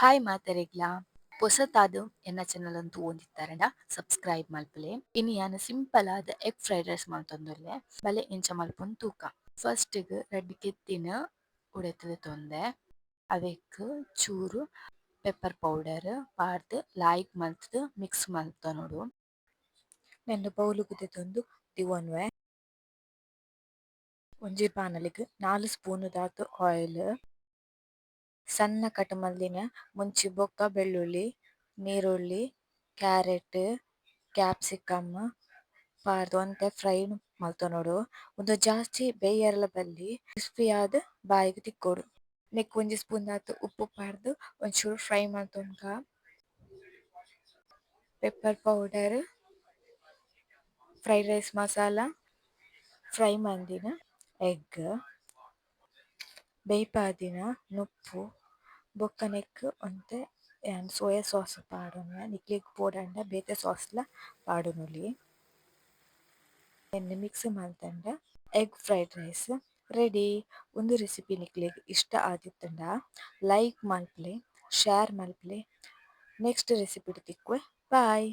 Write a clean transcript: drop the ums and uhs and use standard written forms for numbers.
Hi ಮಾತೆರೆಗ್ಲ ಪೊಸತಾದ್ ಎನ್ನ channel ಅನ್ನು ತೂವೊಂದಿತ್ತಾರಡ subscribe ಮಲ್ಪಲೆ ಇನಿ ಯಾನ್ ಸಿಂಪಲ್ ಆದ್ ಎಗ್ ಫ್ರೈಡ್ ರೈಸ್ ಮಲ್ತೊಂದುಲ್ಲೆ ಬಲೆ ಇಂಚ ಮಲ್ಪುನ್ ತೂಕ. ಫಸ್ಟ್ ಗ್ ರಡ್ಡ್ ಕೆತ್ತಿನ ಉಡೆತುದು ತೊಂದೆ ಅವೆಕ್ ಚೂರು ಪೆಪ್ಪರ್ ಪೌಡರ್ ಪಾಡ್ದ್ ಲಾಯ್ಕ್ ಮಲ್ತುದು ಮಿಕ್ಸ್ ಮಲ್ತೊನೊಡು ನೆಂಡೆ ಬೌಲುಗ್ ದೆತೊಂದು ತಿವೊನ್ವೆ. ಒಂಜಿ ಪಾನಲಿಗ್ 4 ಸ್ಪೂನ್ ದಾತ್ ಆಯಿಲ್, ಸಣ್ಣ ಕಟ್ ಮಲ್ದಿನ ಮುಂಚಿ ಬೊಕ್ಕ ಬೆಳ್ಳುಳ್ಳಿ, ನೀರುಳ್ಳಿ, ಕ್ಯಾರೆಟ್, ಕ್ಯಾಪ್ಸಿಕಮ್ ಪಾಡ್ದ್ ಒಂತೆ ಫ್ರೈ ಮಲ್ತೊನೊಡು ಉಂದು ಜಾಸ್ತಿ ಬೇಯರ್ಲ ಬಲ್ಲಿ ಕ್ರಿಸ್ಪಿ ಆದ್ ಬಾಯಿಗ್ ತಿಕ್ಕೊಡು. ನೆಕ್ಕ್ ಒಂಜಿ ಸ್ಪೂನ್ ದಾತ್ ಉಪ್ಪು ಪಾಡ್ದ್ ಒಂಚೂರು ಫ್ರೈ ಮಲ್ತೊನ್ಗ pepper powder, fried rice masala, fry ಮಲ್ದಿನ ಎಗ್, ಬೇಯ್ಪಾದಿನ ನುಪ್ಪು ಬೊಕ್ಕ ನೆಕ್ಕ್ ಒಂತೆ ಸೋಯಾ ಸಾಸ್ ಪಾಡೊನೆ ನಿಕ್ಲೆಗ್ ಪೋಡಂಡ ಬೇತೆ ಸಾಸ್ಲ ಪಾಡೊನುಲಿ. ಎನ್ನ ಮಿಕ್ಸ್ ಮಲ್ತಂಡ ಎಗ್ ಫ್ರೈಡ್ ರೈಸ್ ರೆಡಿ. ಉಂದು ರೆಸಿಪಿ ನಿಕ್ಲೆಗ್ ಇಷ್ಟ ಆದಿತ್ತಂಡ ಲೈಕ್ ಮಲ್ಪಲೆ ಶೇರ್ ಮಲ್ಪಲೆ ನೆಕ್ಸ್ಟ್ ರೆಸಿಪಿಡ್ ತಿಕ್ಕುವೆ ಬಾಯ್.